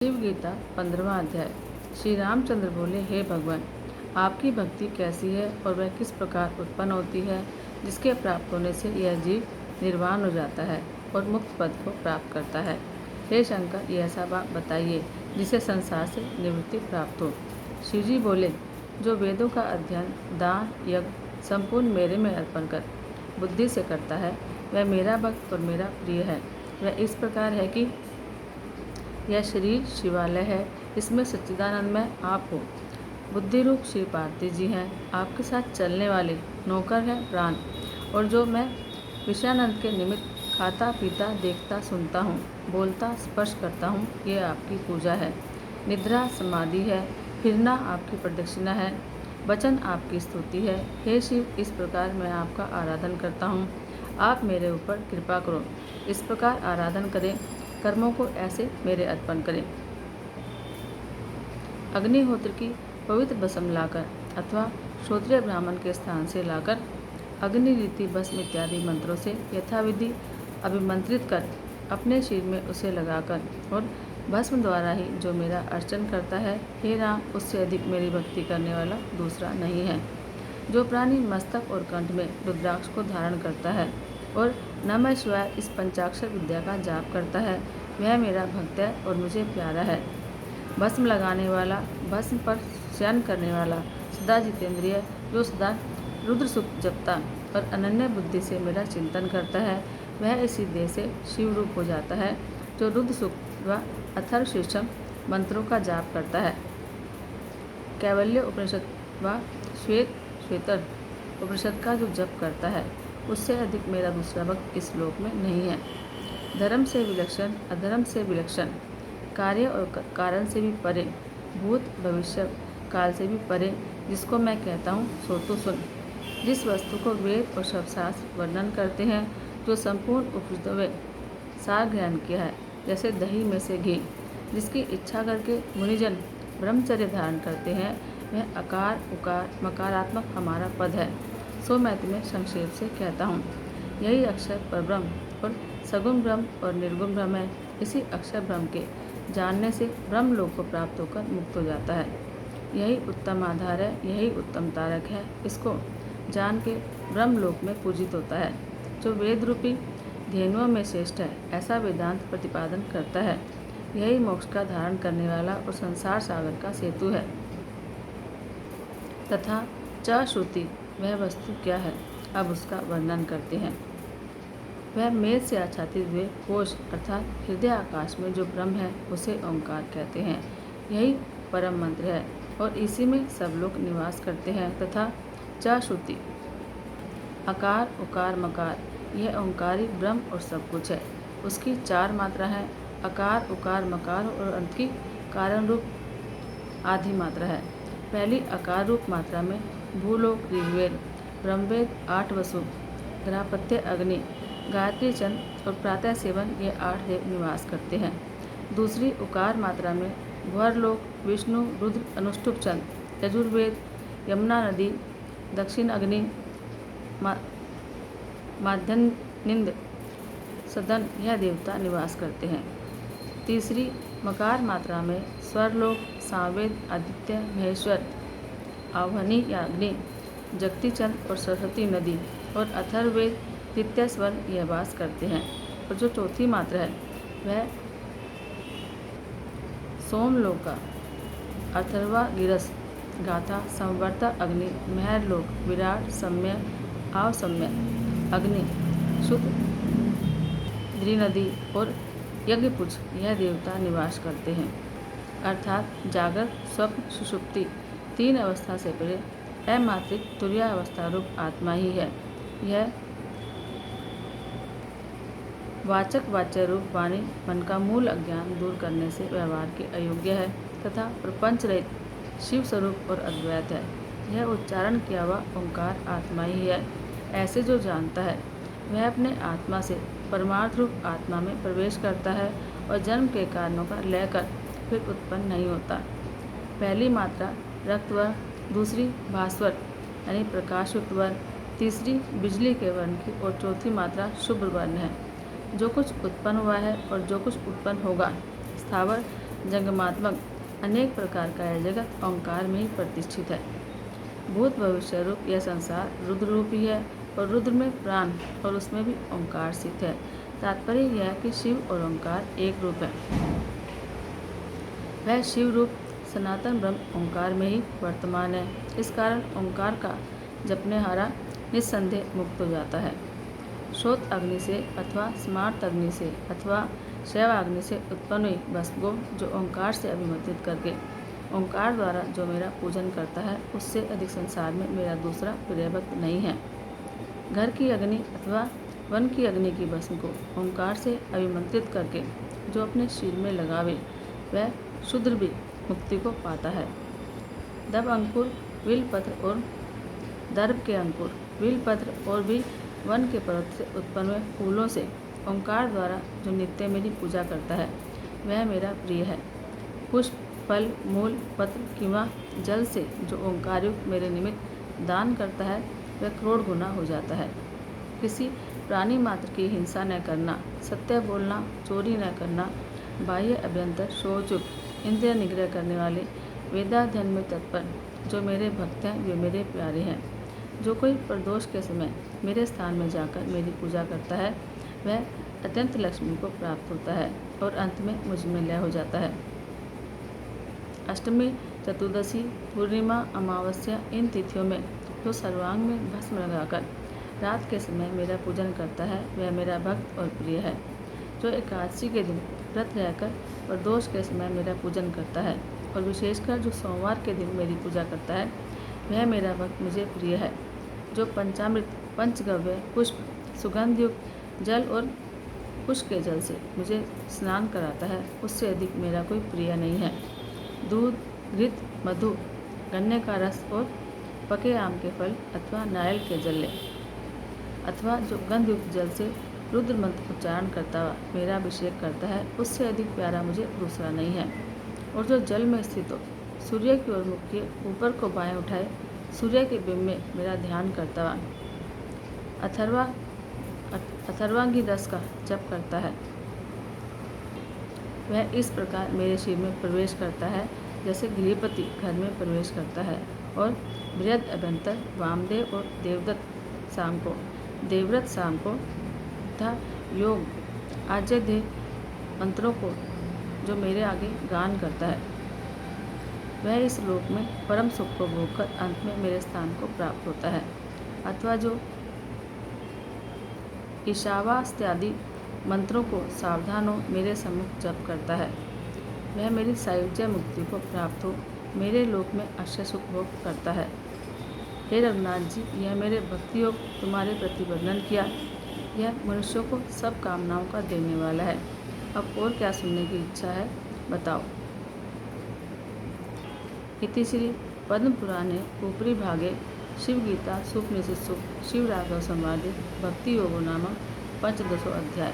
शिव गीता 15वां अध्याय। श्री रामचंद्र बोले, हे भगवान, आपकी भक्ति कैसी है और वह किस प्रकार उत्पन्न होती है, जिसके प्राप्त होने से यह जीव निर्वाण हो जाता है और मुक्त पद को प्राप्त करता है। हे शंकर, ये ऐसा बात बताइए जिसे संसार से निवृत्ति प्राप्त हो। शिव जी बोले, जो वेदों का अध्ययन, दान, यज्ञ संपूर्ण मेरे में अर्पण कर बुद्धि से करता है, वह मेरा भक्त और मेरा प्रिय है। वह इस प्रकार है कि यह शरीर शिवालय है, इसमें सच्चिदानंदमय आप हो। बुद्धि रूप श्री पार्थी जी हैं, आपके साथ चलने वाले नौकर हैं प्राण। और जो मैं विषयानंद के निमित्त खाता पीता देखता सुनता हूँ, बोलता स्पर्श करता हूँ, ये आपकी पूजा है। निद्रा समाधि है, फिरना आपकी प्रदक्षिणा है, वचन आपकी स्तुति है। हे शिव, इस प्रकार मैं आपका आराधन करता हूँ, आप मेरे ऊपर कृपा करो। इस प्रकार आराधन करें, कर्मों को ऐसे मेरे अर्पण करें। अग्निहोत्र की पवित्र भस्म लाकर अथवा श्रोत्रिय ब्राह्मण के स्थान से लाकर अग्नि रीति भस्म इत्यादि मंत्रों से यथाविधि अभिमंत्रित कर अपने शरीर में उसे लगाकर और भस्म द्वारा ही जो मेरा अर्चन करता है, हे राम, उससे अधिक मेरी भक्ति करने वाला दूसरा नहीं है। जो प्राणी मस्तक और कंठ में रुद्राक्ष को धारण करता है और नमः शिवाय इस पंचाक्षर विद्या का जाप करता है, वह मेरा भक्त है और मुझे प्यारा है। भस्म लगाने वाला, भस्म पर शयन करने वाला, सदा जितेंद्रिय, जो सदा रुद्र सुक्त जपता और अनन्य बुद्धि से मेरा चिंतन करता है, वह इसी देह से शिव रूप हो जाता है। जो रुद्र सुक्त व अथर्व शीर्षम मंत्रों का जाप करता है, कैवल्य उपनिषद व श्वेतर उपनिषद का जो जप करता है, उससे अधिक मेरा दूसरा भक्त इस लोक में नहीं है। धर्म से विलक्षण, अधर्म से विलक्षण, कार्य और कारण से भी परे, भूत भविष्य काल से भी परे, जिसको मैं कहता हूँ सो तो सुन। जिस वस्तु को वेद और शब्दशास्त्र वर्णन करते हैं, जो संपूर्ण उपनिषदों में सार ग्रहण किया है, जैसे दही में से घी, जिसकी इच्छा करके मुनिजन ब्रह्मचर्य धारण करते हैं, वह अकार उकार मकारात्मक हमारा पद है। सो मैं तुम्हें संक्षेप से कहता हूँ। यही अक्षर परब्रह्म और सगुण ब्रह्म और निर्गुण ब्रह्म है। इसी अक्षर ब्रह्म के जानने से ब्रह्म लोक को प्राप्त होकर मुक्त हो जाता है। यही उत्तम आधार है, यही उत्तम तारक है। इसको जान के ब्रह्म लोक में पूजित होता है। जो वेद रूपी धेनुओं में श्रेष्ठ है, ऐसा वेदांत प्रतिपादन करता है। यही मोक्ष का धारण करने वाला और संसार सागर का सेतु है। तथा च श्रुति, वह वस्तु क्या है, अब उसका वर्णन करते हैं। वह मेघ से आच्छादित हुए कोश अर्थात हृदय आकाश में जो ब्रह्म है, उसे ओंकार कहते हैं। यही परम मंत्र है और इसी में सब लोग निवास करते हैं। तथा च श्रुति, अकार उकार मकार, यह ओंकारी ब्रह्म और सब कुछ है। उसकी चार मात्रा है, अकार उकार मकार, और अंत की कारण रूप आदि मात्रा है। पहली अकार रूप मात्रा में भूलोक ऋग्वेद, ब्रह्मवेद, 8 वसु, ग्रापत्य अग्नि, गायत्री चंद और प्रातः सेवन, ये 8 देव निवास करते हैं। दूसरी उकार मात्रा में भुवरलोक, विष्णु, रुद्र, अनुष्टुप चंद, यजुर्वेद, यमुना नदी, दक्षिण अग्नि, माध्यनिंद, सदन, यह देवता निवास करते हैं। तीसरी मकार मात्रा में स्वरलोक, सामवेद, आदित्य, महेश्वर, आह्वनी या अग्नि, जगती चंद और सरस्वती नदी और अथर्ववेद, तृतीय स्वर, यह वास करते हैं। और जो चौथी मात्रा है, वह सोमलोका, अथर्वा गिरस, गाथा, संवर्ता अग्नि, महरलोक, विराट, सम्य, आवसम्य अग्नि, शुद्ध द्रिनदी और यज्ञपुज, यह देवता निवास करते हैं। अर्थात जागृत, स्वप्न, सुषुप्ति, 3 अवस्था से परे अमात्रिक तुर्यावस्था रूप आत्मा ही है। यह वाचक वाच्य रूप वाणी मन का मूल अज्ञान दूर करने से व्यवहार के अयोग्य है तथा प्रपंच रहित शिव स्वरूप और अद्वैत है। यह उच्चारण किया हुआ ओंकार आत्मा ही है। ऐसे जो जानता है, वह अपने आत्मा से परमार्थ रूप आत्मा में प्रवेश करता है और जन्म के कारणों का लय कर फिर उत्पन्न नहीं होता। पहली मात्रा रक्तवर्ण, दूसरी भास्वर यानी प्रकाशयुक्त वर्ण, तीसरी बिजली के वर्ण की और चौथी मात्रा शुभ्र वर्ण है। जो कुछ उत्पन्न हुआ है और जो कुछ उत्पन्न होगा, स्थावर जंगमात्मक अनेक प्रकार का यह जगत ओंकार में ही प्रतिष्ठित है। भूत भविष्य रूप यह संसार रुद्र रूप ही है और रुद्र में प्राण और उसमें भी ओंकार स्थित है। तात्पर्य यह है कि शिव और ओंकार एक रूप है। वह शिव रूप सनातन ब्रह्म ओंकार में ही वर्तमान है। इस कारण ओंकार का जपने हारा निस्संदेह मुक्त हो जाता है। श्रोत अग्नि से अथवा स्मार्त अग्नि से अथवा शैव अग्नि से उत्पन्न हुई भस्म को जो ओंकार से अभिमंत्रित करके ओंकार द्वारा जो मेरा पूजन करता है, उससे अधिक संसार में मेरा दूसरा प्रिय भक्त नहीं है। घर की अग्नि अथवा वन की अग्नि की भस्म को ओंकार से अभिमंत्रित करके जो अपने शिर में लगावे, वह शूद्र भी मुक्ति को पाता है। दब अंकुर विलपत्र और दर्भ के अंकुर विलपत्र और भी वन के पर्वत से उत्पन्न हुए फूलों से ओंकार द्वारा जो नित्य मेरी पूजा करता है, वह मेरा प्रिय है। पुष्प, फल, मूल, पत्र किंवा जल से जो ओंकारयुक्त मेरे निमित्त दान करता है, वह करोड़ गुना हो जाता है। किसी प्राणी मात्र की हिंसा न करना, सत्य बोलना, चोरी न करना, बाह्य अभ्यंतर शौचयुक्त इंद्रिय निग्रह करने वाले, वेदाध्ययन में तत्पर जो मेरे भक्त हैं, वे मेरे प्यारे हैं। जो कोई प्रदोष के समय मेरे स्थान में जाकर मेरी पूजा करता है, वह अत्यंत लक्ष्मी को प्राप्त होता है और अंत में मुझ में लय हो जाता है। अष्टमी, चतुर्दशी, पूर्णिमा, अमावस्या इन तिथियों में जो सर्वांग में भस्म लगाकर रात के समय मेरा पूजन करता है, वह मेरा भक्त और प्रिय है। जो एकादशी के दिन व्रत रहकर प्रदोष के समय मेरा पूजन करता है और विशेषकर जो सोमवार के दिन मेरी पूजा करता है, वह मेरा भक्त मुझे प्रिय है। जो पंचामृत, पंचगव्य, पुष्प, सुगंधयुक्त जल और कुश के जल से मुझे स्नान कराता है, उससे अधिक मेरा कोई प्रिय नहीं है। दूध, घृत, मधु, गन्ने का रस और पके आम के फल अथवा नारियल के जल ले अथवा जो गंधयुक्त जल से रुद्र मंत्र उच्चारण करता हुआ मेरा अभिषेक करता है, उससे अधिक प्यारा मुझे दूसरा नहीं है। और जो जल में स्थित हो, सूर्य की ओर मुख किए ऊपर को बाएं उठाए, सूर्य के बिंब में मेरा ध्यान करता हुआ अथर्वांगी रस का जप करता है, वह इस प्रकार मेरे शिर में प्रवेश करता है जैसे गृहपति घर में प्रवेश करता है। और बृहद अभ्यंतर वामदेव और देवव्रत शाम को तथा योग आज्ञाध्याय मंत्रों को जो मेरे आगे गान करता है, वह इस लोक में परम सुख को भोगकर अंत में मेरे स्थान को प्राप्त होता है। अथवा जो ईशावास्यादि मंत्रों को सावधान हो मेरे सम्मुख जप करता है, वह मेरी सायुज्य मुक्ति को प्राप्त हो मेरे लोक में अक्षय सुख भोग करता है। हे रघुनाथ जी, यह मेरे भक्ति योग तुम्हारे प्रति वर्णन किया, यह मनुष्यों को सब कामनाओं का देने वाला है। अब और क्या सुनने की इच्छा है, बताओ। इति श्री पद्म पुराणे ऊपरी भागे शिव गीता सुपनिषत्सु शिव राघव संवादे भक्ति योगो नाम 15 अध्याय।